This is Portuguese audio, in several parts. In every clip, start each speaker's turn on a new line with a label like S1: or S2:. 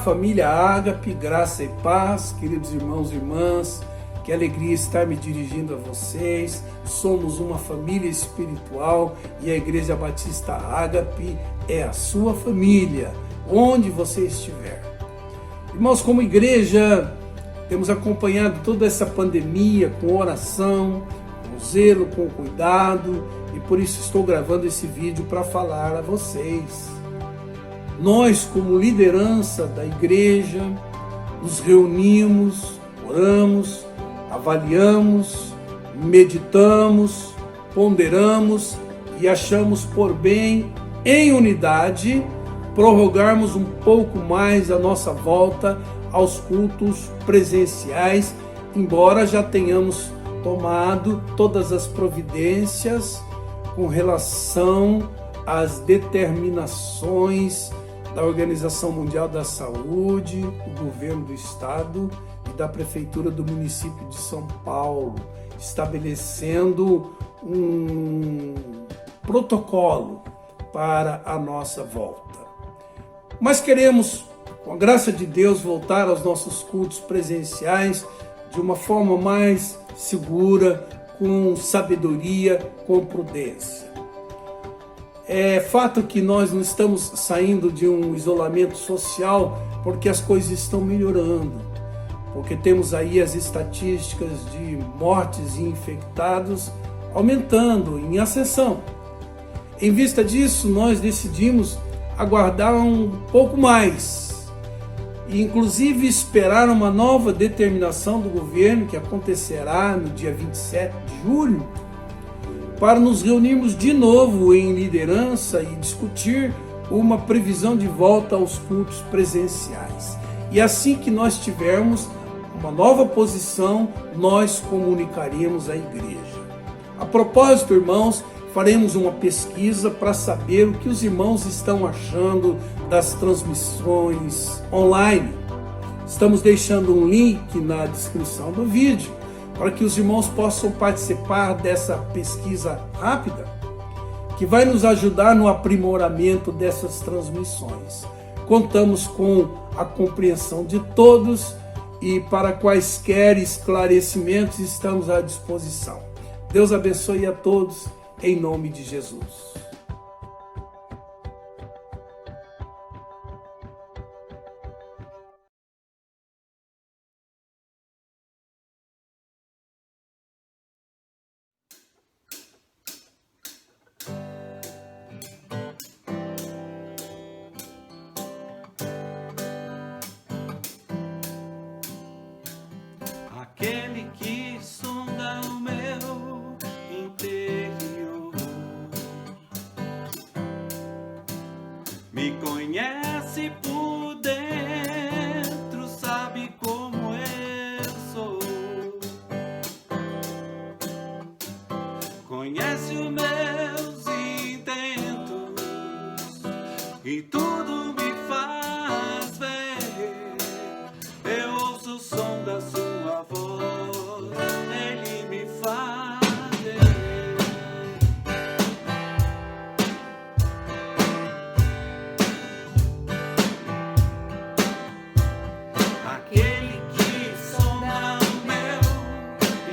S1: família Ágape, graça e paz, queridos irmãos e irmãs, que alegria estar me dirigindo a vocês. Somos uma família espiritual e a Igreja Batista Ágape é a sua família, onde você estiver. Irmãos, como igreja, temos acompanhado toda essa pandemia com oração, com zelo, com cuidado, e por isso estou gravando esse vídeo para falar a vocês. Nós, como liderança da igreja, nos reunimos, oramos, avaliamos, meditamos, ponderamos e achamos por bem, em unidade, prorrogarmos um pouco mais a nossa volta aos cultos presenciais, embora já tenhamos tomado todas as providências com relação às determinações da Organização Mundial da Saúde, do governo do estado e da prefeitura do município de São Paulo, estabelecendo um protocolo para a nossa volta. Mas queremos, com a graça de Deus, voltar aos nossos cultos presenciais de uma forma mais segura, com sabedoria, com prudência. É fato que nós não estamos saindo de um isolamento social porque as coisas estão melhorando, porque temos aí as estatísticas de mortes e infectados aumentando em ascensão. Em vista disso, nós decidimos aguardar um pouco mais e inclusive esperar uma nova determinação do governo que acontecerá no dia 27 de julho, para nos reunirmos de novo em liderança e discutir uma previsão de volta aos cultos presenciais. E assim que nós tivermos uma nova posição, nós comunicaríamos à igreja. A propósito, irmãos, faremos uma pesquisa para saber o que os irmãos estão achando das transmissões online. Estamos deixando um link na descrição do vídeo para que os irmãos possam participar dessa pesquisa rápida, que vai nos ajudar no aprimoramento dessas transmissões. Contamos com a compreensão de todos e para quaisquer esclarecimentos estamos à disposição. Deus abençoe a todos, em nome de Jesus.
S2: Aquele que sonda o meu interior me conhece por dentro, sabe como eu sou, conhece os meus intentos e tudo me faz ver. Eu ouço o som da sua voz, ele me faz ver. Aquele que sonda o meu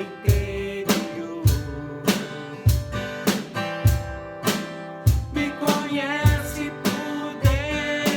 S2: interior me conhece por dentro.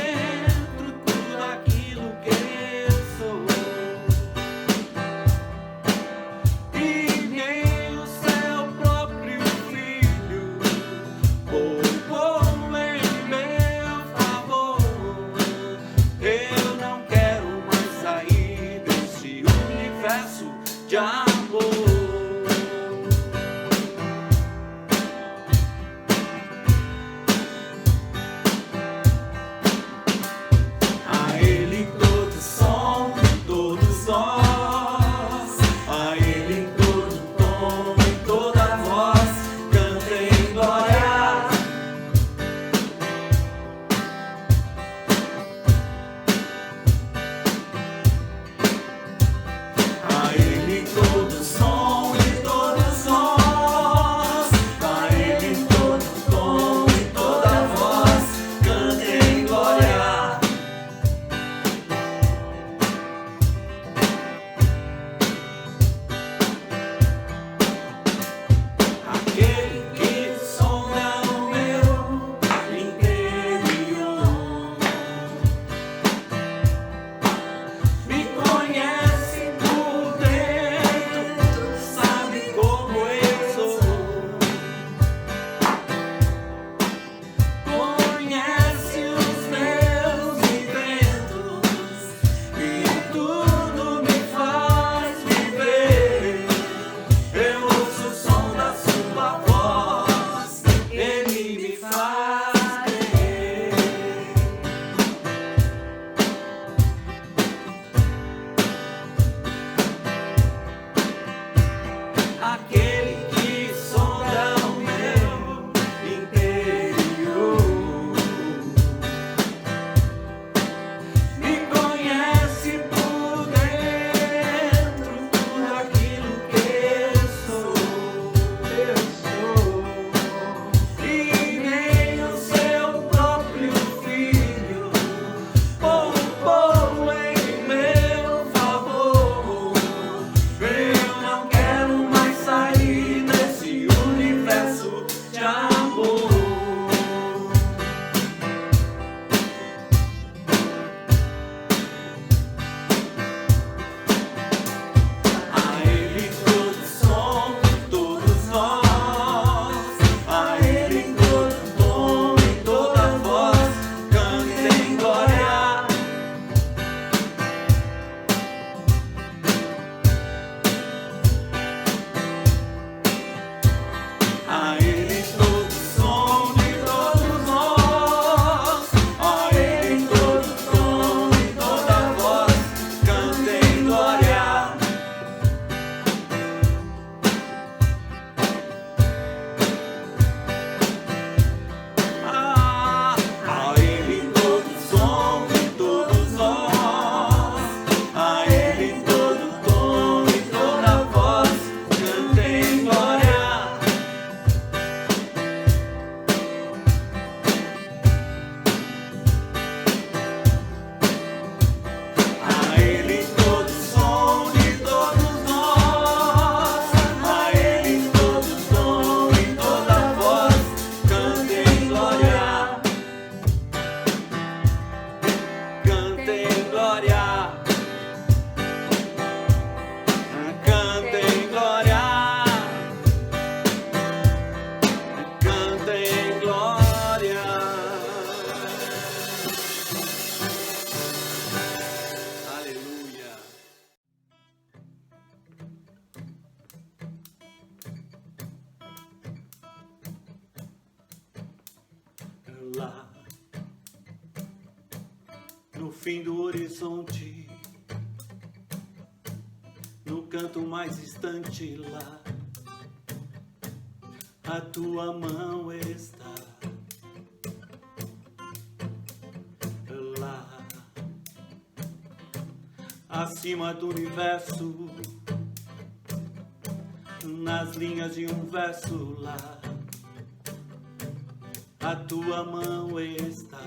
S2: amor. A Ele todo som de todos nós, a Ele todo tom e toda voz, cantem glória. A Ele todo som de todos nós, a Ele todo tom e toda voz, cantem glória. A Ele todo som de todos nós, a Ele todo tom e toda voz, cantem glória. A Ele todo som de todos nós, a Ele todo tom e toda voz, cantem glória. Cantem glória. Cantem glória. Cantem glória. Aleluia. Lá no fim do horizonte, no canto mais distante lá, a tua mão está. Lá acima do universo, nas linhas de um verso lá, a tua mão está.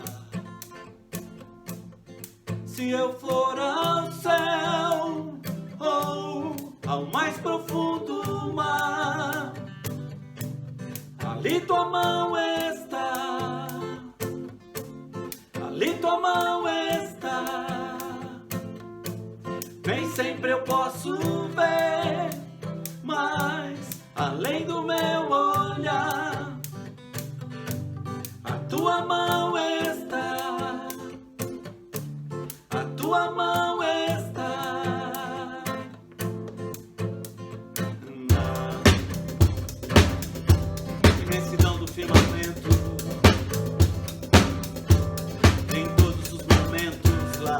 S2: Se eu for ao céu ou ao mais profundo mar, ali tua mão está. Ali tua mão está. Nem sempre eu posso ver, mas além do meu olhar, a tua mão está. A tua mão está. Na imensidão do firmamento, em todos os momentos lá,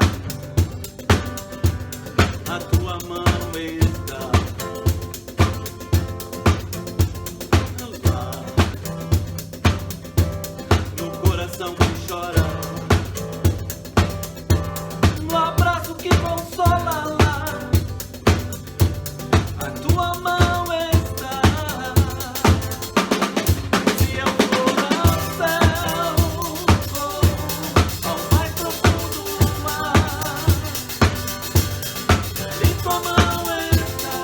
S2: a tua mão está. Lá no coração que chora, no abraço que consola lá, a tua mão está. Se eu for ao céu ou ao mais profundo mar, ali tua mão está.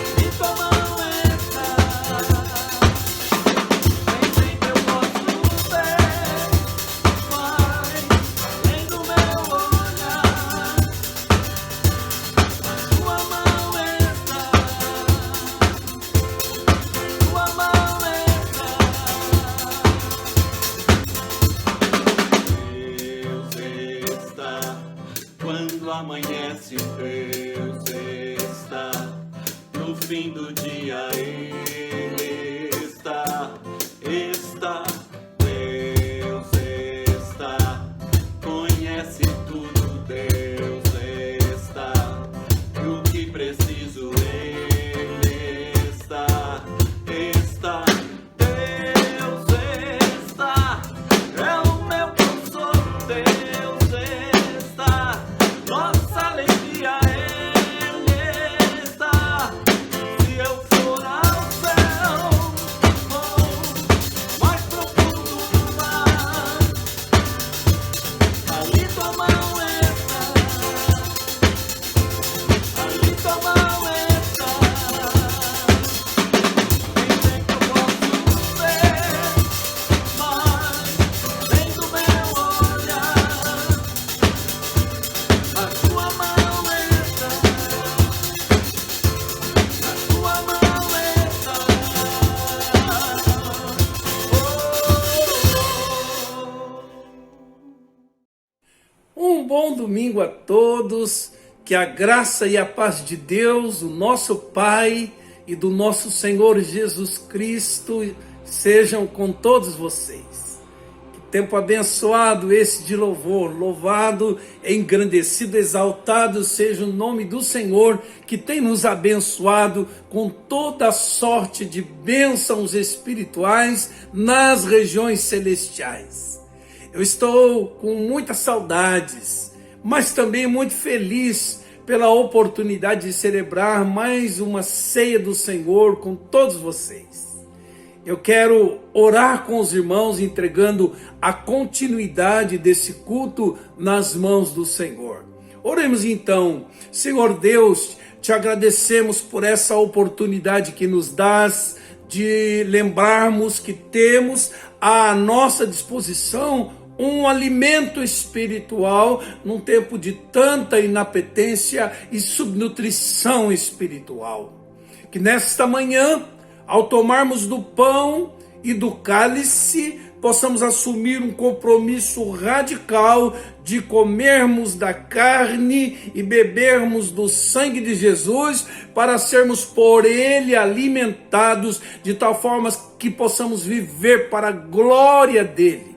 S2: Ali tua mão está. Nem sempre eu posso ver, mas além do meu olhar, a tua mão está. Tua mão está. Deus está. Quando amanhece, Deus está. No fim do dia, Ele está. Está. Deus está. Conhece tudo, Deus está. E o que preciso, Ele está. Está. Deus está. É o meu consolo, Deus está. Nossa alegria, Ele está. Se eu for ao
S1: bom domingo a todos, que a graça e a paz de Deus, o nosso Pai e do nosso Senhor Jesus Cristo sejam com todos vocês. Que tempo abençoado esse de louvor, louvado, engrandecido, exaltado seja o nome do Senhor, que tem nos abençoado com toda a sorte de bênçãos espirituais nas regiões celestiais. Eu estou com muitas saudades, mas também muito feliz pela oportunidade de celebrar mais uma ceia do Senhor com todos vocês. Eu quero orar com os irmãos, entregando a continuidade desse culto nas mãos do Senhor. Oremos então. Senhor Deus, te agradecemos por essa oportunidade que nos dás de lembrarmos que temos à nossa disposição um alimento espiritual num tempo de tanta inapetência e subnutrição espiritual. Que nesta manhã, ao tomarmos do pão e do cálice, possamos assumir um compromisso radical de comermos da carne e bebermos do sangue de Jesus, para sermos por ele alimentados, de tal forma que possamos viver para a glória dele.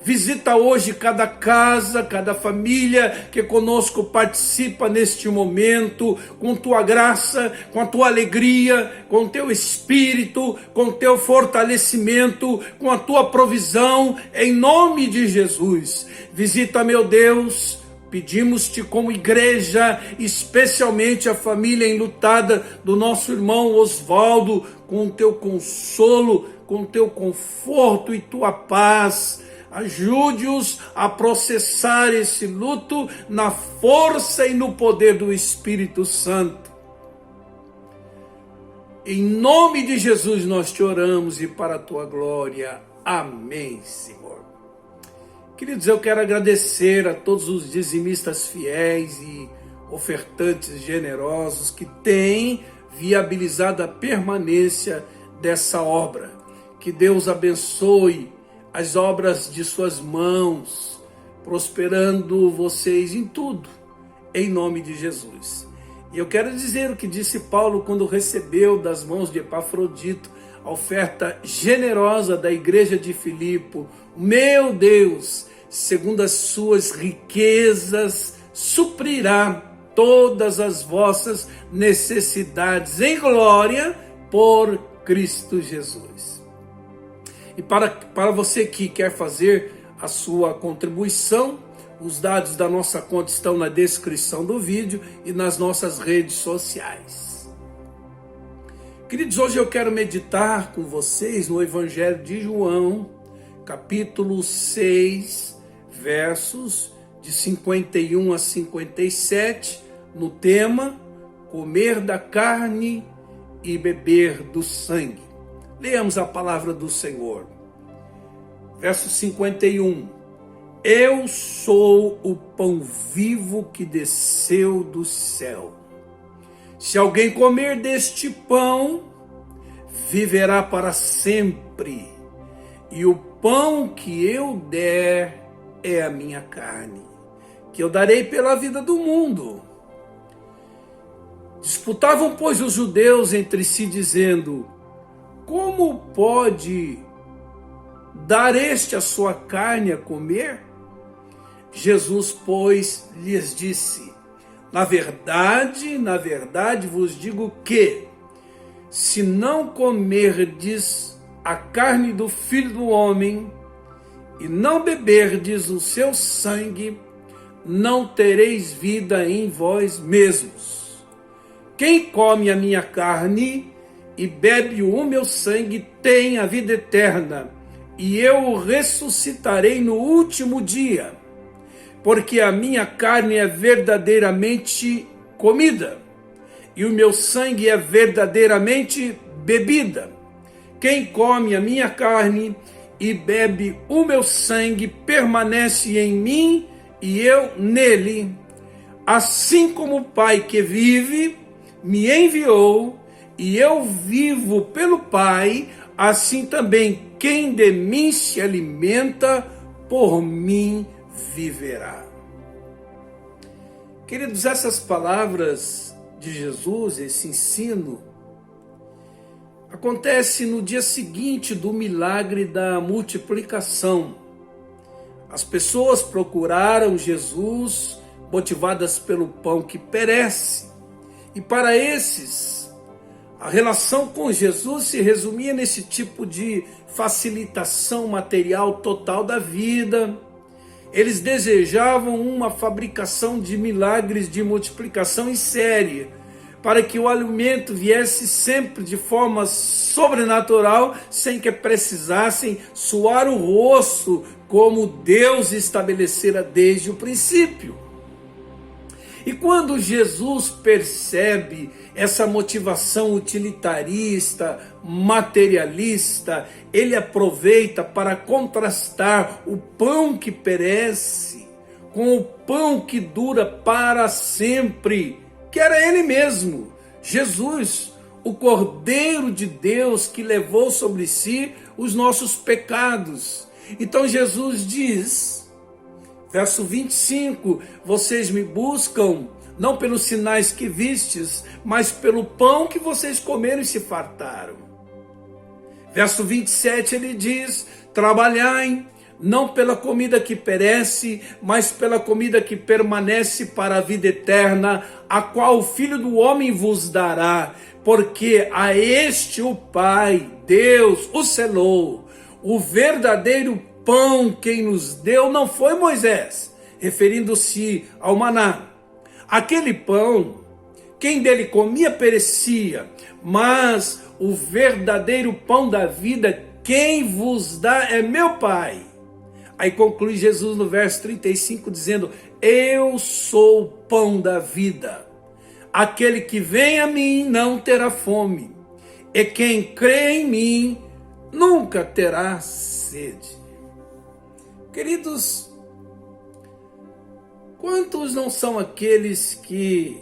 S1: Visita hoje cada casa, cada família que conosco participa neste momento, com tua graça, com a tua alegria, com o teu espírito, com o teu fortalecimento, com a tua provisão, em nome de Jesus. Visita, meu Deus, pedimos-te como igreja, especialmente a família enlutada do nosso irmão Osvaldo, com o teu consolo, com o teu conforto e tua paz. Ajude-os a processar esse luto na força e no poder do Espírito Santo. Em nome de Jesus nós te oramos e para a tua glória. Amém, Senhor. Queridos, eu quero agradecer a todos os dizimistas fiéis e ofertantes generosos que têm viabilizado a permanência dessa obra. Que Deus abençoe as obras de suas mãos, prosperando vocês em tudo, em nome de Jesus. E eu quero dizer o que disse Paulo quando recebeu das mãos de Epafrodito a oferta generosa da igreja de Filipe. Meu Deus, segundo as suas riquezas, suprirá todas as vossas necessidades em glória por Cristo Jesus. E para você que quer fazer a sua contribuição, os dados da nossa conta estão na descrição do vídeo e nas nossas redes sociais. Queridos, hoje eu quero meditar com vocês no Evangelho de João, capítulo 6, versos de 51 a 57, no tema comer da carne e beber do sangue. Leamos a palavra do Senhor. Verso 51. Eu sou o pão vivo que desceu do céu. Se alguém comer deste pão, viverá para sempre. E o pão que eu der é a minha carne, que eu darei pela vida do mundo. Disputavam, pois, os judeus entre si, dizendo: como pode dar este a sua carne a comer? Jesus, pois, lhes disse: na verdade vos digo que, se não comerdes a carne do Filho do Homem e não beberdes o seu sangue, não tereis vida em vós mesmos. Quem come a minha carne e bebe o meu sangue tem a vida eterna, e eu o ressuscitarei no último dia, porque a minha carne é verdadeiramente comida, e o meu sangue é verdadeiramente bebida. Quem come a minha carne e bebe o meu sangue permanece em mim e eu nele. Assim como o Pai que vive me enviou, e eu vivo pelo Pai, assim também quem de mim se alimenta, por mim viverá. Queridos, essas palavras de Jesus, esse ensino, acontece no dia seguinte do milagre da multiplicação. As pessoas procuraram Jesus motivadas pelo pão que perece. E para esses, a relação com Jesus se resumia nesse tipo de facilitação material total da vida. Eles desejavam uma fabricação de milagres de multiplicação em série, para que o alimento viesse sempre de forma sobrenatural, sem que precisassem suar o rosto, como Deus estabelecera desde o princípio. E quando Jesus percebe essa motivação utilitarista, materialista, ele aproveita para contrastar o pão que perece com o pão que dura para sempre, que era ele mesmo, Jesus, o Cordeiro de Deus que levou sobre si os nossos pecados. Então Jesus diz, verso 25, vocês me buscam não pelos sinais que vistes, mas pelo pão que vocês comeram e se fartaram. Verso 27 ele diz, trabalhai não pela comida que perece, mas pela comida que permanece para a vida eterna, a qual o Filho do Homem vos dará, porque a este o Pai, Deus, o selou. O verdadeiro pão quem nos deu não foi Moisés, referindo-se ao maná. Aquele pão, quem dele comia perecia, mas o verdadeiro pão da vida, quem vos dá é meu Pai. Aí conclui Jesus no verso 35 dizendo, eu sou o pão da vida. Aquele que vem a mim não terá fome, e quem crê em mim nunca terá sede. Queridos, quantos não são aqueles que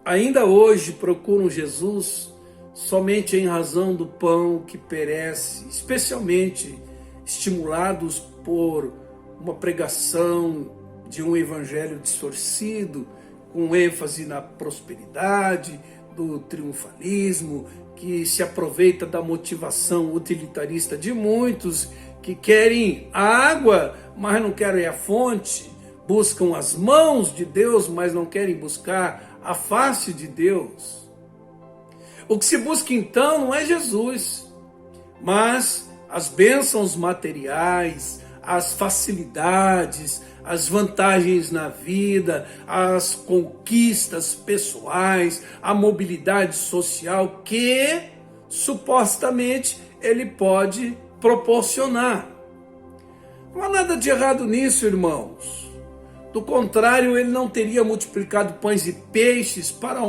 S1: ainda hoje procuram Jesus somente em razão do pão que perece, especialmente estimulados por uma pregação de um evangelho distorcido, com ênfase na prosperidade, do triunfalismo, que se aproveita da motivação utilitarista de muitos que querem a água, mas não querem a fonte, buscam as mãos de Deus, mas não querem buscar a face de Deus. O que se busca então não é Jesus, mas as bênçãos materiais, as facilidades, as vantagens na vida, as conquistas pessoais, a mobilidade social que supostamente ele pode proporcionar. Não há nada de errado nisso, irmãos. Do contrário, ele não teria multiplicado pães e peixes para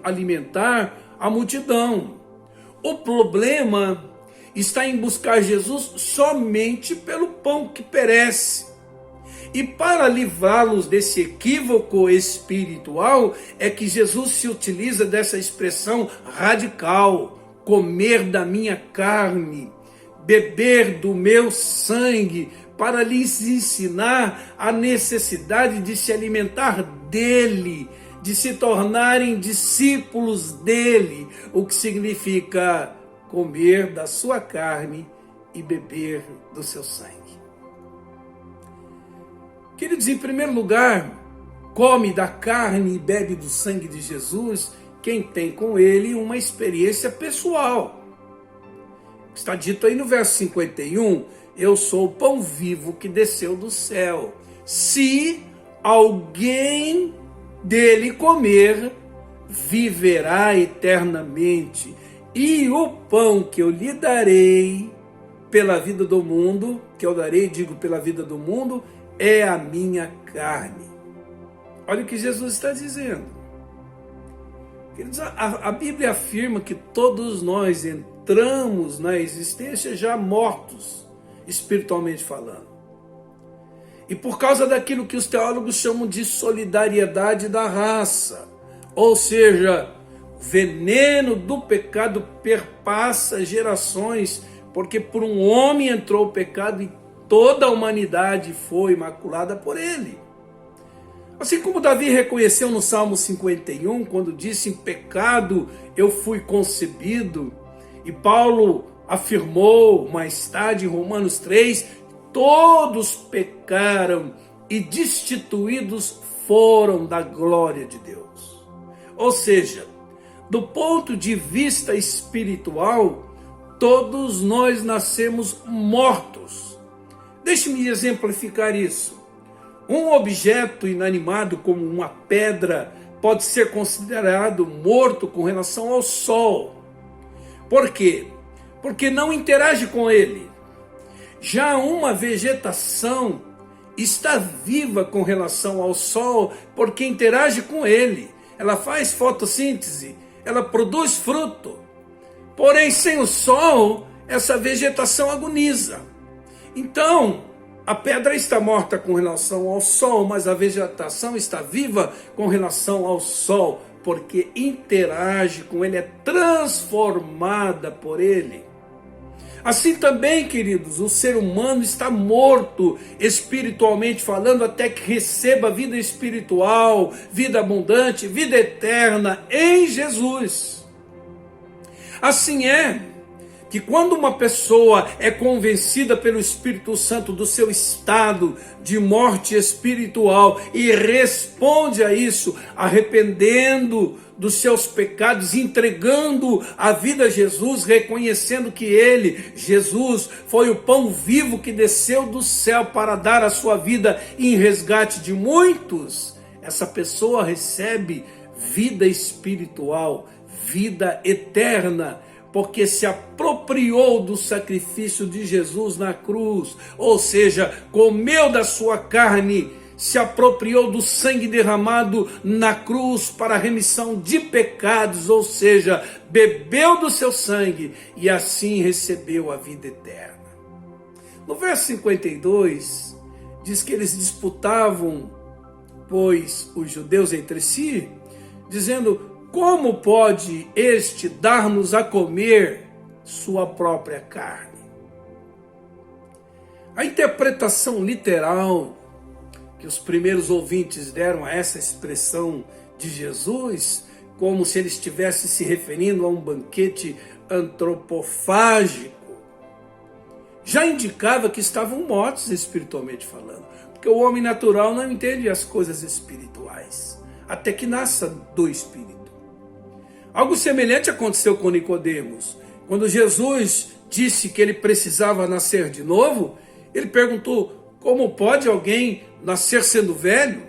S1: alimentar a multidão. O problema está em buscar Jesus somente pelo pão que perece. E para livrá-los desse equívoco espiritual, é que Jesus se utiliza dessa expressão radical, comer da minha carne, beber do meu sangue, para lhes ensinar a necessidade de se alimentar dele, de se tornarem discípulos dele, o que significa comer da sua carne e beber do seu sangue. Queridos, em primeiro lugar, come da carne e bebe do sangue de Jesus quem tem com ele uma experiência pessoal. Está dito aí no verso 51, eu sou o pão vivo que desceu do céu. Se alguém dele comer, viverá eternamente. E o pão que eu lhe darei pela vida do mundo, que eu darei, digo, pela vida do mundo, é a minha carne. Olha o que Jesus está dizendo. Queridos, a Bíblia afirma que todos nós entramos na existência já mortos, espiritualmente falando. E por causa daquilo que os teólogos chamam de solidariedade da raça, ou seja, o veneno do pecado perpassa gerações, porque por um homem entrou o pecado e toda a humanidade foi maculada por ele. Assim como Davi reconheceu no Salmo 51, quando disse: em pecado eu fui concebido, e Paulo afirmou mais tarde em Romanos 3, todos pecaram e destituídos foram da glória de Deus. Ou seja, do ponto de vista espiritual, todos nós nascemos mortos. Deixe-me exemplificar isso. Um objeto inanimado como uma pedra pode ser considerado morto com relação ao sol. Por quê? Porque não interage com ele. Já uma vegetação está viva com relação ao sol porque interage com ele. Ela faz fotossíntese, ela produz fruto. Porém, sem o sol, essa vegetação agoniza. Então, a pedra está morta com relação ao sol, mas a vegetação está viva com relação ao sol, porque interage com ele, é transformada por ele. Assim também, queridos, o ser humano está morto espiritualmente falando até que receba vida espiritual, vida abundante, vida eterna em Jesus. Assim é que quando uma pessoa é convencida pelo Espírito Santo do seu estado de morte espiritual e responde a isso, arrependendo dos seus pecados, entregando a vida a Jesus, reconhecendo que ele, Jesus, foi o pão vivo que desceu do céu para dar a sua vida em resgate de muitos, essa pessoa recebe vida espiritual, vida eterna, porque se apropriou do sacrifício de Jesus na cruz, ou seja, comeu da sua carne, se apropriou do sangue derramado na cruz para a remissão de pecados, ou seja, bebeu do seu sangue e assim recebeu a vida eterna. No verso 52, diz que eles disputavam, pois, os judeus entre si, dizendo: como pode este dar-nos a comer sua própria carne? A interpretação literal que os primeiros ouvintes deram a essa expressão de Jesus, como se ele estivesse se referindo a um banquete antropofágico, já indicava que estavam mortos espiritualmente falando, porque o homem natural não entende as coisas espirituais, até que nasça do Espírito. Algo semelhante aconteceu com Nicodemos. Quando Jesus disse que ele precisava nascer de novo, ele perguntou: como pode alguém nascer sendo velho?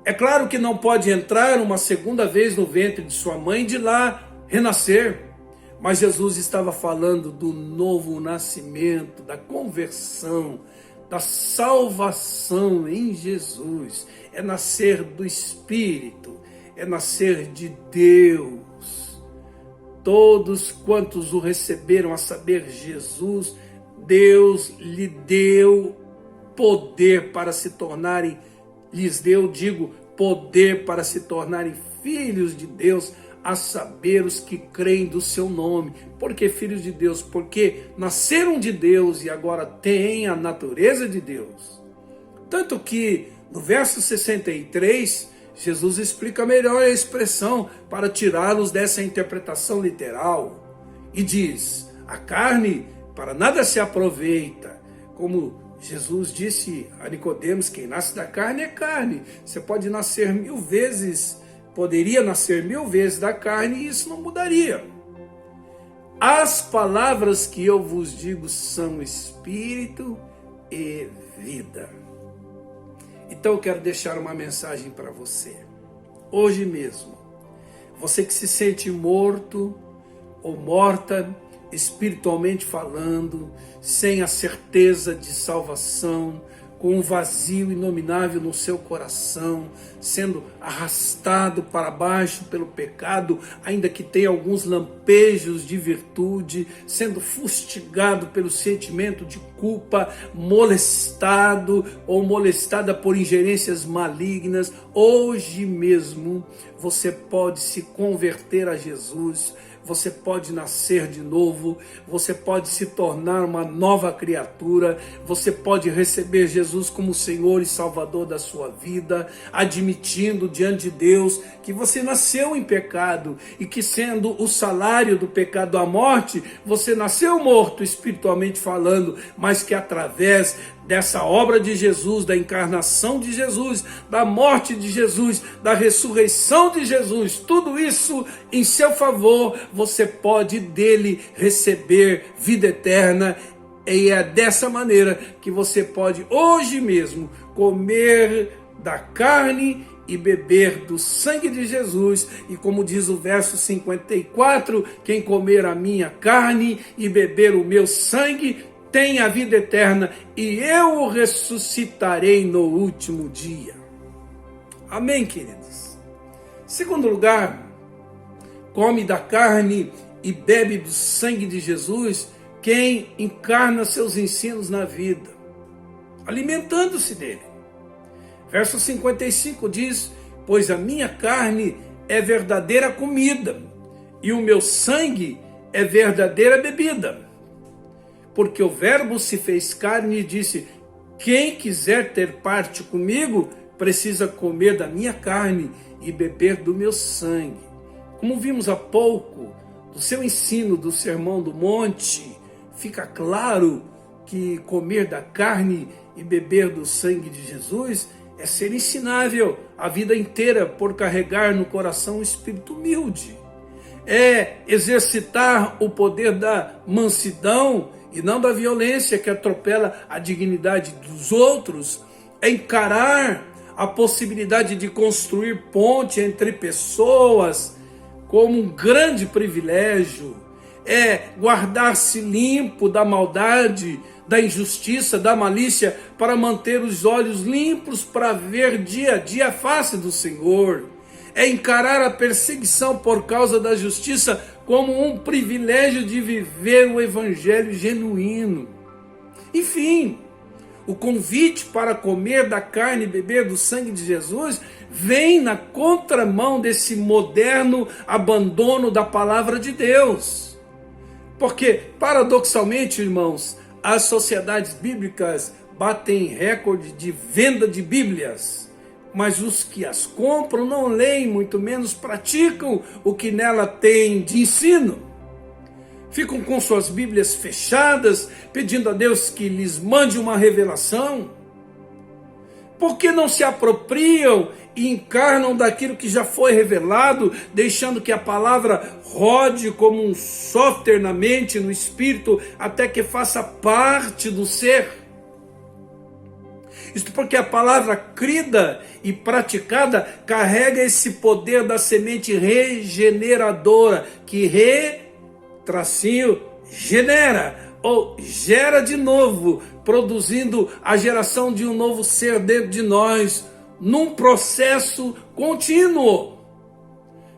S1: É claro que não pode entrar uma segunda vez no ventre de sua mãe e de lá renascer. Mas Jesus estava falando do novo nascimento, da conversão, da salvação em Jesus. É nascer do Espírito, é nascer de Deus. Todos quantos o receberam, a saber, Jesus, Deus lhe deu poder para se tornarem, lhes deu, digo, poder para se tornarem filhos de Deus, a saber, os que creem do seu nome. Por que filhos de Deus? Porque nasceram de Deus e agora têm a natureza de Deus. Tanto que no verso 63, Jesus explica melhor a expressão para tirá-los dessa interpretação literal. E diz: a carne para nada se aproveita. Como Jesus disse a Nicodemos, quem nasce da carne é carne. Você pode nascer 1000 vezes, poderia nascer 1000 vezes da carne e isso não mudaria. As palavras que eu vos digo são espírito e vida. Então eu quero deixar uma mensagem para você. Hoje mesmo, você que se sente morto ou morta, espiritualmente falando, sem a certeza de salvação, com um vazio inominável no seu coração, sendo arrastado para baixo pelo pecado, ainda que tenha alguns lampejos de virtude, sendo fustigado pelo sentimento de culpa, molestado ou molestada por ingerências malignas. Hoje mesmo você pode se converter a Jesus, você pode nascer de novo, você pode se tornar uma nova criatura, você pode receber Jesus como Senhor e Salvador da sua vida, admitindo diante de Deus que você nasceu em pecado e que, sendo o salário do pecado a morte, você nasceu morto espiritualmente falando, mas que através dessa obra de Jesus, da encarnação de Jesus, da morte de Jesus, da ressurreição de Jesus, tudo isso em seu favor, você pode dele receber vida eterna. E é dessa maneira que você pode hoje mesmo comer da carne e beber do sangue de Jesus. E como diz o verso 54, quem comer a minha carne e beber o meu sangue tem a vida eterna, e eu o ressuscitarei no último dia. Amém, queridos? Segundo lugar, come da carne e bebe do sangue de Jesus quem encarna seus ensinos na vida, alimentando-se dele. Verso 55 diz: pois a minha carne é verdadeira comida, e o meu sangue é verdadeira bebida. Porque o Verbo se fez carne e disse: quem quiser ter parte comigo, precisa comer da minha carne e beber do meu sangue. Como vimos há pouco, do seu ensino do Sermão do Monte, fica claro que comer da carne e beber do sangue de Jesus é ser ensinável a vida inteira por carregar no coração um espírito humilde. É exercitar o poder da mansidão e não da violência que atropela a dignidade dos outros. É encarar a possibilidade de construir ponte entre pessoas como um grande privilégio. É guardar-se limpo da maldade, da injustiça, da malícia, para manter os olhos limpos para ver dia a dia a face do Senhor. É encarar a perseguição por causa da justiça como um privilégio de viver o evangelho genuíno. Enfim, o convite para comer da carne e beber do sangue de Jesus vem na contramão desse moderno abandono da palavra de Deus. Porque, paradoxalmente, irmãos, as sociedades bíblicas batem recorde de venda de Bíblias, mas os que as compram não leem, muito menos praticam o que nela tem de ensino. Ficam com suas Bíblias fechadas, pedindo a Deus que lhes mande uma revelação. Por que não se apropriam e encarnam daquilo que já foi revelado, deixando que a palavra rode como um software na mente, no espírito, até que faça parte do ser? Isto porque a palavra crida e praticada carrega esse poder da semente regeneradora, que genera, ou gera de novo, produzindo a geração de um novo ser dentro de nós, num processo contínuo,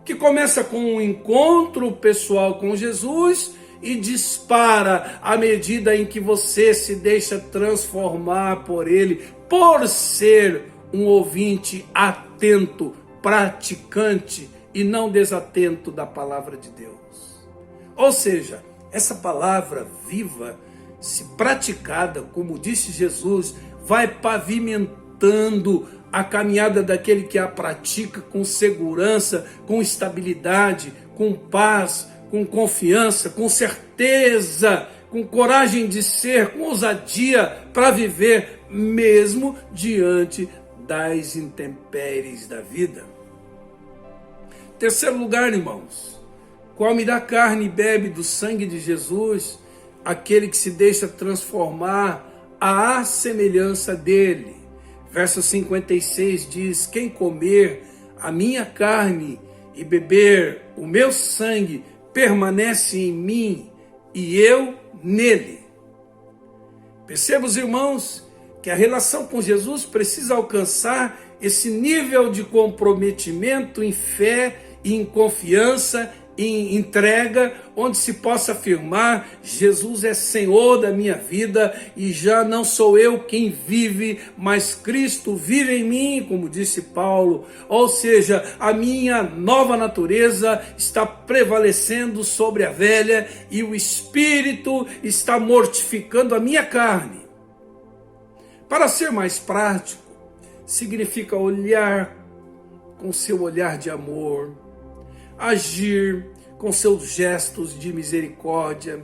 S1: que começa com um encontro pessoal com Jesus e dispara à medida em que você se deixa transformar por Ele, por ser um ouvinte atento, praticante e não desatento da palavra de Deus. Ou seja, essa palavra viva, se praticada, como disse Jesus, vai pavimentando a caminhada daquele que a pratica com segurança, com estabilidade, com paz, com confiança, com certeza, com coragem de ser, com ousadia para viver, mesmo diante das intempéries da vida. Terceiro lugar, irmãos, come da carne e bebe do sangue de Jesus, aquele que se deixa transformar à semelhança dele. Verso 56 diz: quem comer a minha carne e beber o meu sangue permanece em mim e eu nele. Perceba, os irmãos, que a relação com Jesus precisa alcançar esse nível de comprometimento em fé e em confiança em entrega, onde se possa afirmar: Jesus é Senhor da minha vida e já não sou eu quem vive, mas Cristo vive em mim, como disse Paulo. Ou seja, a minha nova natureza está prevalecendo sobre a velha e o Espírito está mortificando a minha carne. Para ser mais prático, significa olhar com seu olhar de amor, agir com seus gestos de misericórdia,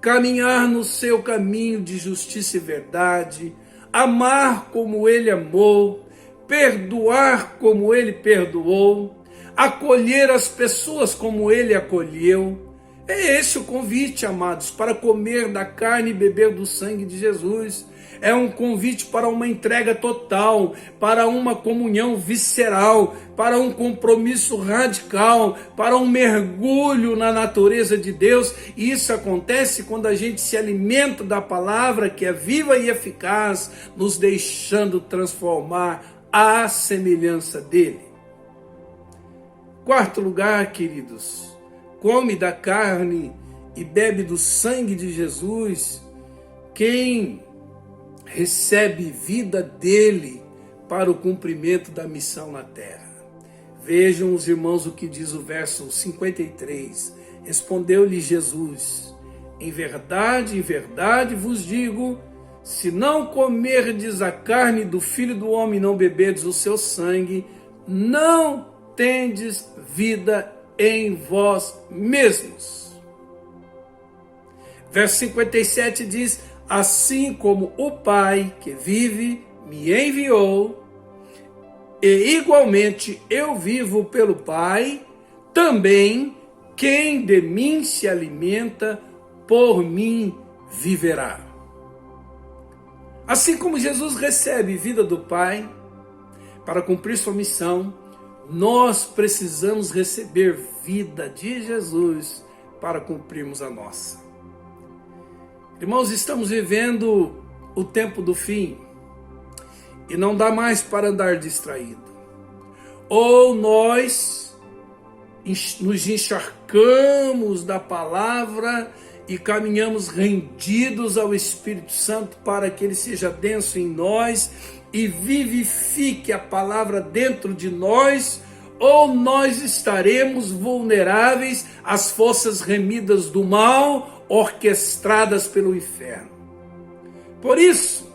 S1: caminhar no seu caminho de justiça e verdade, amar como ele amou, perdoar como ele perdoou, acolher as pessoas como ele acolheu. É esse o convite, amados, para comer da carne e beber do sangue de Jesus. É um convite para uma entrega total, para uma comunhão visceral, para um compromisso radical, para um mergulho na natureza de Deus. E isso acontece quando a gente se alimenta da palavra que é viva e eficaz, nos deixando transformar à semelhança dele. Quarto lugar, queridos, come da carne e bebe do sangue de Jesus quem recebe vida dele para o cumprimento da missão na terra. Vejam os irmãos o que diz o verso 53. Respondeu-lhe Jesus: em verdade vos digo, se não comerdes a carne do Filho do Homem e não beberdes o seu sangue, não tendes vida em vós mesmos. Verso 57 diz: assim como o Pai que vive me enviou, e igualmente eu vivo pelo Pai, também quem de mim se alimenta, por mim viverá. Assim como Jesus recebe vida do Pai para cumprir sua missão, nós precisamos receber vida de Jesus para cumprirmos a nossa. Irmãos, estamos vivendo o tempo do fim e não dá mais para andar distraído. Ou nós nos encharcamos da palavra e caminhamos rendidos ao Espírito Santo para que ele seja denso em nós e vivifique a palavra dentro de nós, ou nós estaremos vulneráveis às forças remidas do mal, orquestradas pelo inferno. Por isso,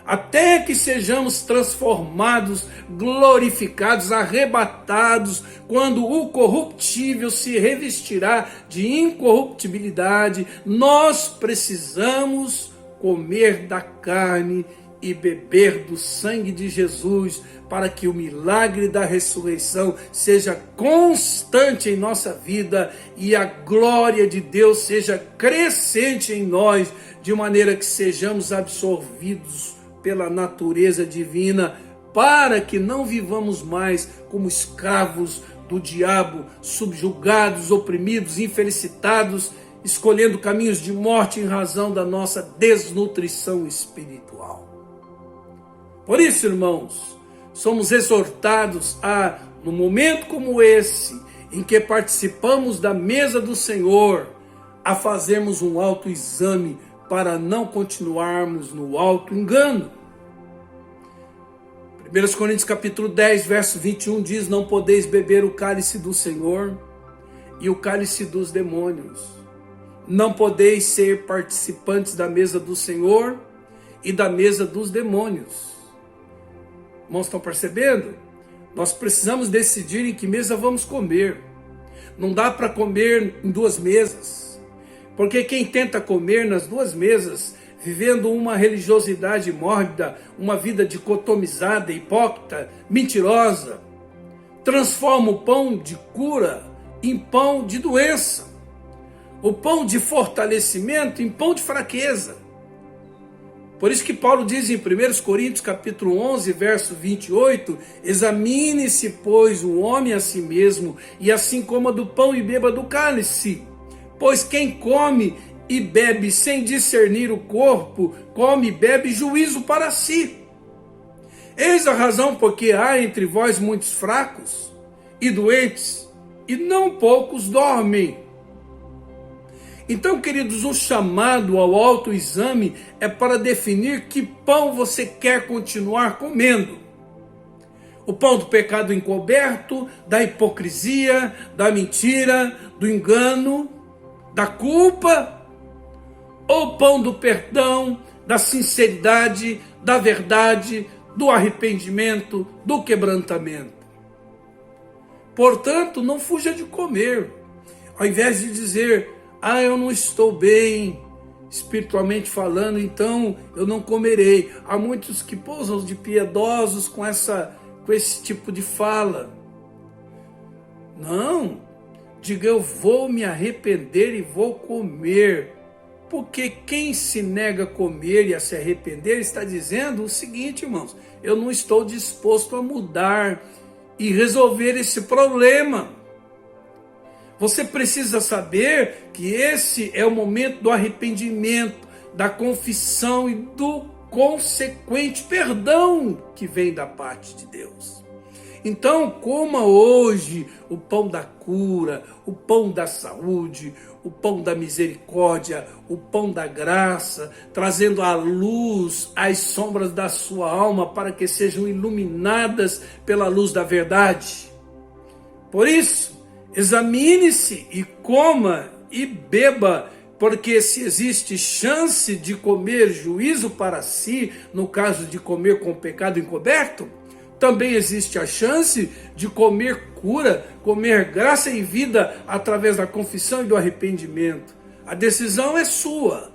S1: até que sejamos transformados, glorificados, arrebatados, quando o corruptível se revestirá de incorruptibilidade, nós precisamos comer da carne e beber do sangue de Jesus, para que o milagre da ressurreição seja constante em nossa vida e a glória de Deus seja crescente em nós, de maneira que sejamos absorvidos pela natureza divina, para que não vivamos mais como escravos do diabo, subjugados, oprimidos, infelicitados, escolhendo caminhos de morte em razão da nossa desnutrição espiritual. Por isso, irmãos, somos exortados a, num momento como esse, em que participamos da mesa do Senhor, a fazermos um autoexame para não continuarmos no auto-engano. 1 Coríntios capítulo 10, verso 21 diz: não podeis beber o cálice do Senhor e o cálice dos demônios. Não podeis ser participantes da mesa do Senhor e da mesa dos demônios. Irmãos, estão percebendo? Nós precisamos decidir em que mesa vamos comer. Não dá para comer em duas mesas, porque quem tenta comer nas duas mesas, vivendo uma religiosidade mórbida, uma vida dicotomizada, hipócrita, mentirosa, transforma o pão de cura em pão de doença, o pão de fortalecimento em pão de fraqueza. Por isso que Paulo diz em 1 Coríntios capítulo 11, verso 28, examine-se, pois, o homem a si mesmo, e assim coma do pão e beba do cálice. Pois quem come e bebe sem discernir o corpo, come e bebe juízo para si. Eis a razão porque há entre vós muitos fracos e doentes, e não poucos dormem. Então, queridos, o chamado ao autoexame é para definir que pão você quer continuar comendo. O pão do pecado encoberto, da hipocrisia, da mentira, do engano, da culpa, ou o pão do perdão, da sinceridade, da verdade, do arrependimento, do quebrantamento. Portanto, não fuja de comer. Ao invés de dizer, eu não estou bem, espiritualmente falando, então eu não comerei. Há muitos que pousam de piedosos com esse tipo de fala. Não, diga, eu vou me arrepender e vou comer. Porque quem se nega a comer e a se arrepender está dizendo o seguinte, irmãos, eu não estou disposto a mudar e resolver esse problema. Você precisa saber que esse é o momento do arrependimento, da confissão e do consequente perdão que vem da parte de Deus. Então, coma hoje o pão da cura, o pão da saúde, o pão da misericórdia, o pão da graça, trazendo à luz as sombras da sua alma para que sejam iluminadas pela luz da verdade. Por isso, examine-se e coma e beba, porque se existe chance de comer juízo para si, no caso de comer com pecado encoberto, também existe a chance de comer cura, comer graça e vida através da confissão e do arrependimento. A decisão é sua.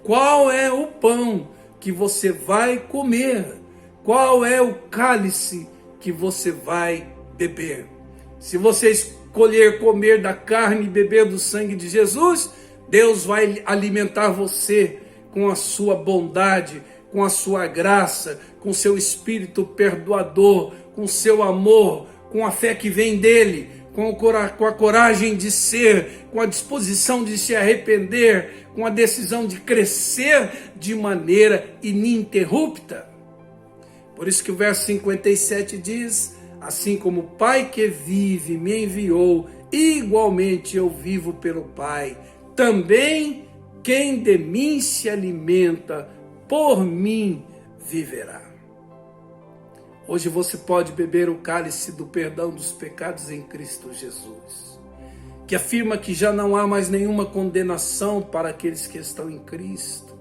S1: Qual é o pão que você vai comer? Qual é o cálice que você vai beber? Se você escolher comer da carne e beber do sangue de Jesus, Deus vai alimentar você com a sua bondade, com a sua graça, com seu espírito perdoador, com seu amor, com a fé que vem dele, com a coragem de ser, com a disposição de se arrepender, com a decisão de crescer de maneira ininterrupta. Por isso que o verso 57 diz, assim como o Pai que vive me enviou, igualmente eu vivo pelo Pai. Também quem de mim se alimenta, por mim viverá. Hoje você pode beber o cálice do perdão dos pecados em Cristo Jesus, que afirma que já não há mais nenhuma condenação para aqueles que estão em Cristo.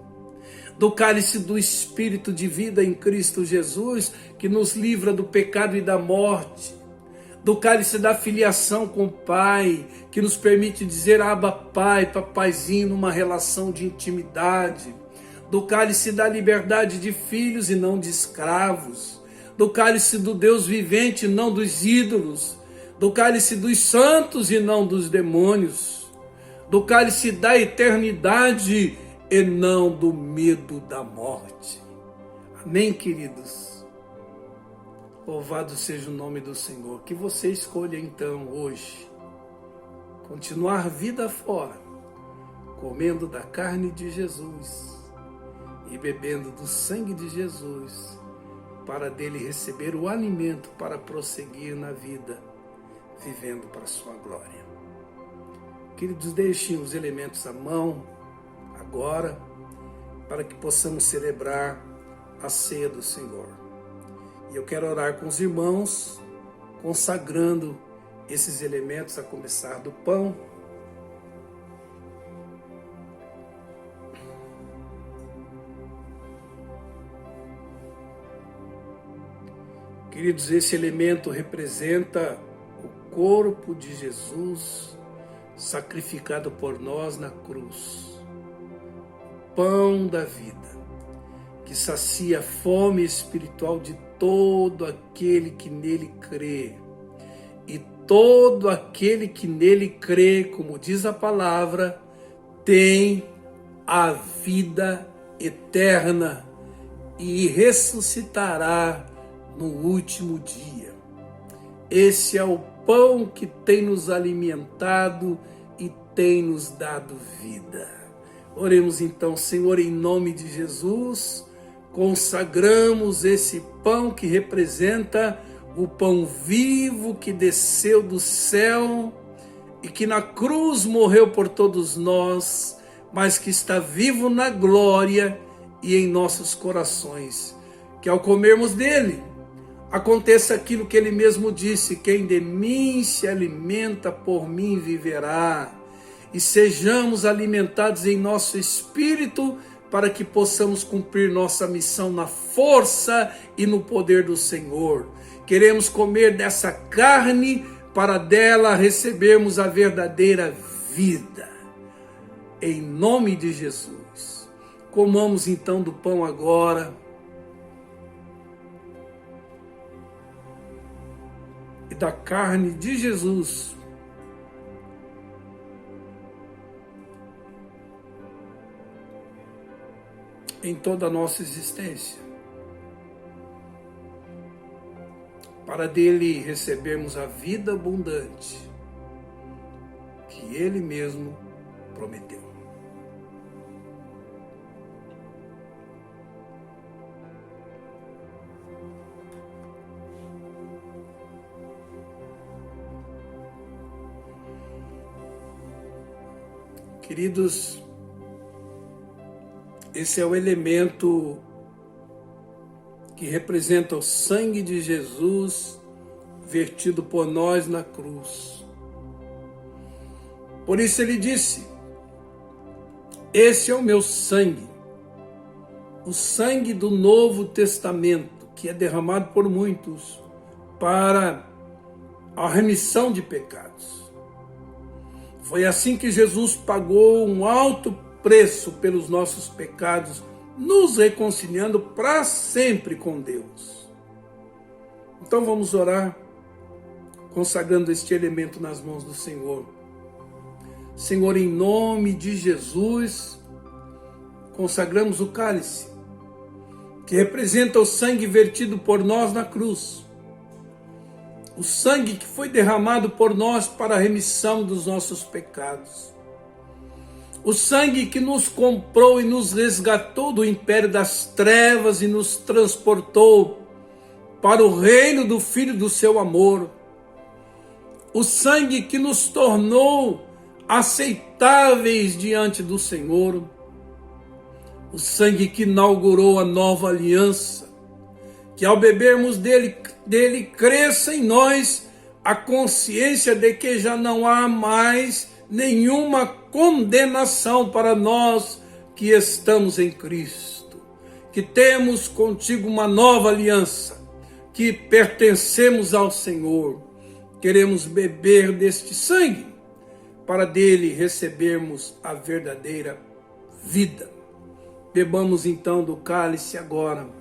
S1: Do cálice do Espírito de vida em Cristo Jesus, que nos livra do pecado e da morte. Do cálice da filiação com o Pai, que nos permite dizer Abba Pai, papaizinho, numa relação de intimidade. Do cálice da liberdade de filhos e não de escravos. Do cálice do Deus vivente e não dos ídolos. Do cálice dos santos e não dos demônios. Do cálice da eternidade e não do medo da morte. Amém, queridos? Louvado seja o nome do Senhor. Que você escolha então hoje continuar vida fora, comendo da carne de Jesus e bebendo do sangue de Jesus, para dele receber o alimento para prosseguir na vida, vivendo para a sua glória. Queridos, deixem os elementos à mão agora, para que possamos celebrar a ceia do Senhor. E eu quero orar com os irmãos, consagrando esses elementos, a começar do pão. Queridos, esse elemento representa o corpo de Jesus sacrificado por nós na cruz. Pão da vida, que sacia a fome espiritual de todo aquele que nele crê. E todo aquele que nele crê, como diz a palavra, tem a vida eterna e ressuscitará no último dia. Esse é o pão que tem nos alimentado e tem nos dado vida. Oremos então, Senhor, em nome de Jesus, consagramos esse pão que representa o pão vivo que desceu do céu e que na cruz morreu por todos nós, mas que está vivo na glória e em nossos corações. Que ao comermos dele, aconteça aquilo que ele mesmo disse: quem de mim se alimenta, por mim viverá. E sejamos alimentados em nosso espírito, para que possamos cumprir nossa missão na força e no poder do Senhor. Queremos comer dessa carne, para dela recebermos a verdadeira vida. Em nome de Jesus. Comamos então do pão agora. E da carne de Jesus. Em toda a nossa existência, para dele recebermos a vida abundante que ele mesmo prometeu. Queridos, esse é o elemento que representa o sangue de Jesus vertido por nós na cruz. Por isso ele disse: esse é o meu sangue, o sangue do Novo Testamento, que é derramado por muitos para a remissão de pecados. Foi assim que Jesus pagou um alto preço pelos nossos pecados, nos reconciliando para sempre com Deus. Então vamos orar, consagrando este elemento nas mãos do Senhor. Senhor, em nome de Jesus, consagramos o cálice, que representa o sangue vertido por nós na cruz. O sangue que foi derramado por nós para a remissão dos nossos pecados. O sangue que nos comprou e nos resgatou do império das trevas e nos transportou para o reino do Filho do seu amor. O sangue que nos tornou aceitáveis diante do Senhor. O sangue que inaugurou a nova aliança. Que ao bebermos dele cresça em nós a consciência de que já não há mais nenhuma condenação para nós que estamos em Cristo, que temos contigo uma nova aliança, que pertencemos ao Senhor. Queremos beber deste sangue, para dele recebermos a verdadeira vida. Bebamos então do cálice agora.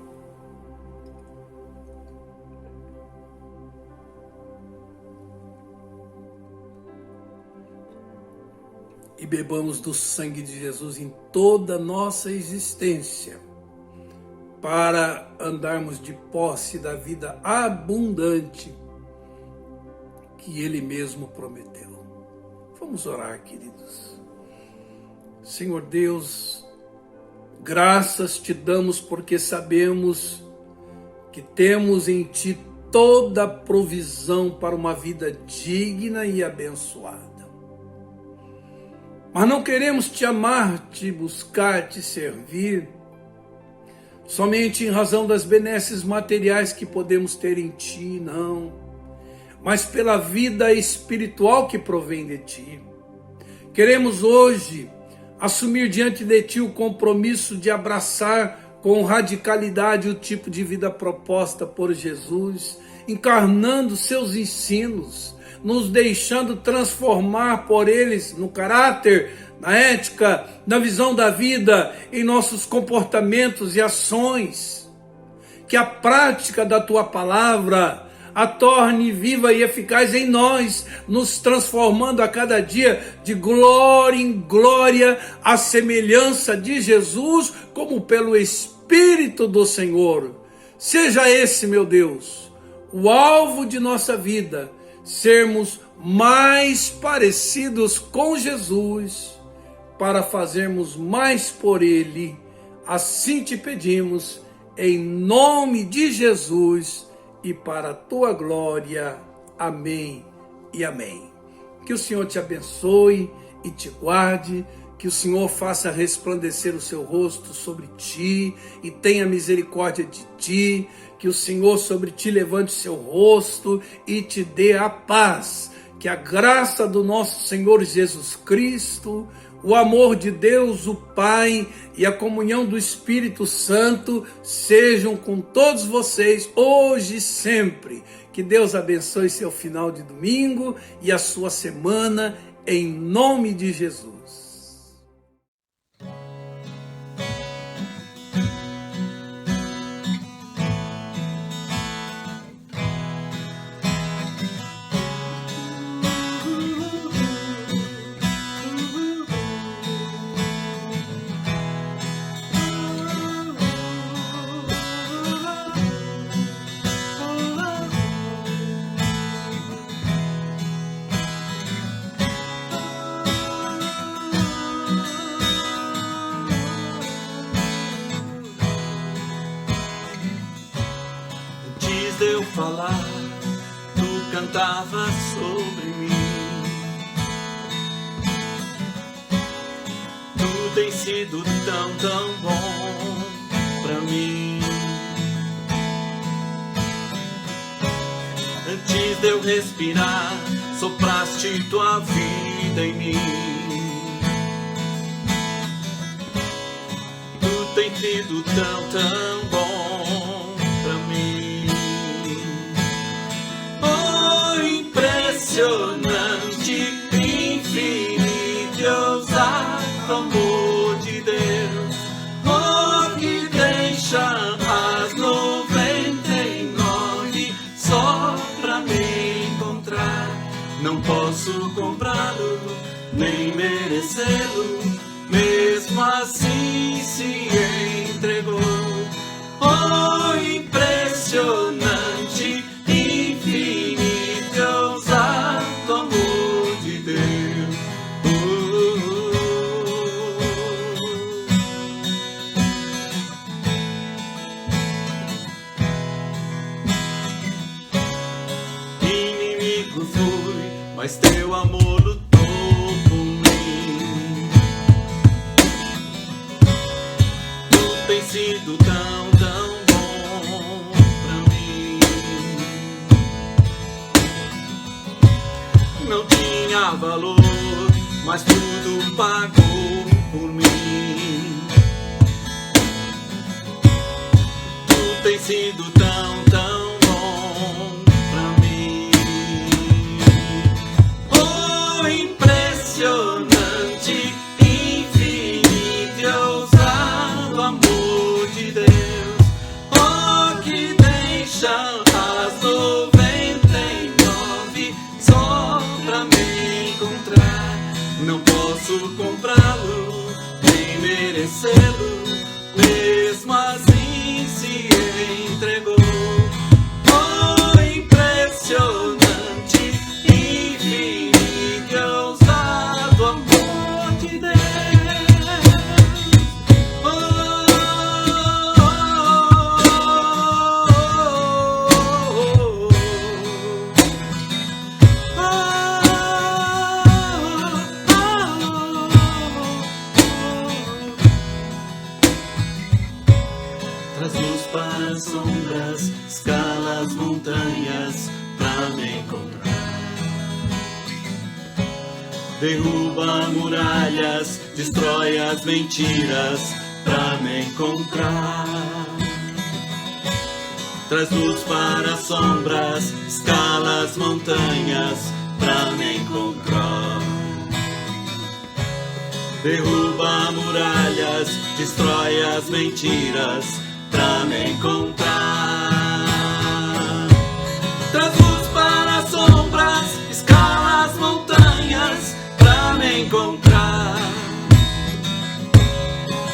S1: E bebamos do sangue de Jesus em toda a nossa existência, para andarmos de posse da vida abundante que ele mesmo prometeu. Vamos orar, queridos. Senhor Deus, graças te damos porque sabemos que temos em ti toda a provisão para uma vida digna e abençoada. Mas não queremos te amar, te buscar, te servir, somente em razão das benesses materiais que podemos ter em ti, não. Mas pela vida espiritual que provém de ti. Queremos hoje assumir diante de ti o compromisso de abraçar com radicalidade o tipo de vida proposta por Jesus, encarnando seus ensinos, nos deixando transformar por eles no caráter, na ética, na visão da vida, em nossos comportamentos e ações. Que a prática da tua palavra a torne viva e eficaz em nós, nos transformando a cada dia de glória em glória, à semelhança de Jesus, como pelo Espírito do Senhor. Seja esse, meu Deus, o alvo de nossa vida, sermos mais parecidos com Jesus, para fazermos mais por Ele. Assim te pedimos, em nome de Jesus e para a tua glória. Amém e amém. Que o Senhor te abençoe e te guarde, que o Senhor faça resplandecer o seu rosto sobre ti e tenha misericórdia de ti, que o Senhor sobre ti levante o seu rosto e te dê a paz. Que a graça do nosso Senhor Jesus Cristo, o amor de Deus, o Pai e a comunhão do Espírito Santo sejam com todos vocês hoje e sempre. Que Deus abençoe seu final de domingo e a sua semana, em nome de Jesus.
S2: De eu falar, tu cantavas sobre mim. Tu tens sido tão bom pra mim. Antes de eu respirar, sopraste tua vida em mim. Tu tens sido tão bom pra mim. Impressionante, infinito e ousado amor de Deus, oh, que deixa as 99 só pra me encontrar. Não posso comprá-lo, nem merecê-lo, mesmo assim se entregou. Oh, impressionante, infinito e ousado amor de Deus. Inimigo fui, mas teu amor lutou por mim. Tu tens sido tão bom pra mim. Não tinha valor, mas tudo pagou por mim. Tu tens sido tão bom pra mim. Oh, impressionante, infinito e ousado amor de Deus, oh, que deixa as 99 só pra me encontrar. Não posso comprá-lo, nem merecê-lo, mesmo assim se entregou. Oh, impressionante, infinito e ousado amor de Deus. Traz luz para as sombras, escala as montanhas pra me encontrar. Derruba muralhas, destrói as mentiras pra me encontrar. Traz luz para as sombras, escala as montanhas pra me encontrar. Derruba muralhas, destrói as mentiras pra me encontrar. Traz luz para as sombras, escala as montanhas pra me encontrar.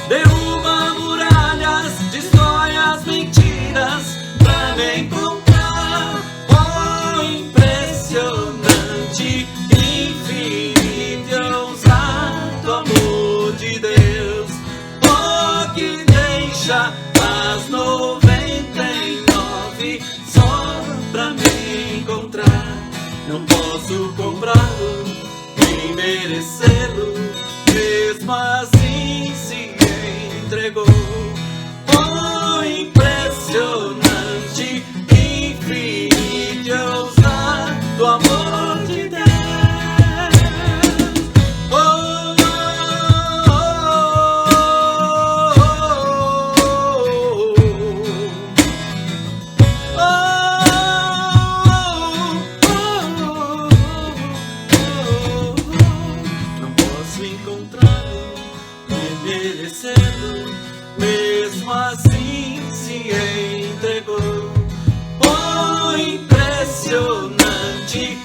S2: Derruba muralhas, destrói as mentiras pra me encontrar. Oh, impressionante, infinito e ousado amor de Deus, oh, que deixa as 99 mesmo assim se entregou. Oh, impressionante, infinito e ousado amor de Deus. Oh, não posso encontrá-lo merecendo, mesmo assim se entregou. Oh, impressionante,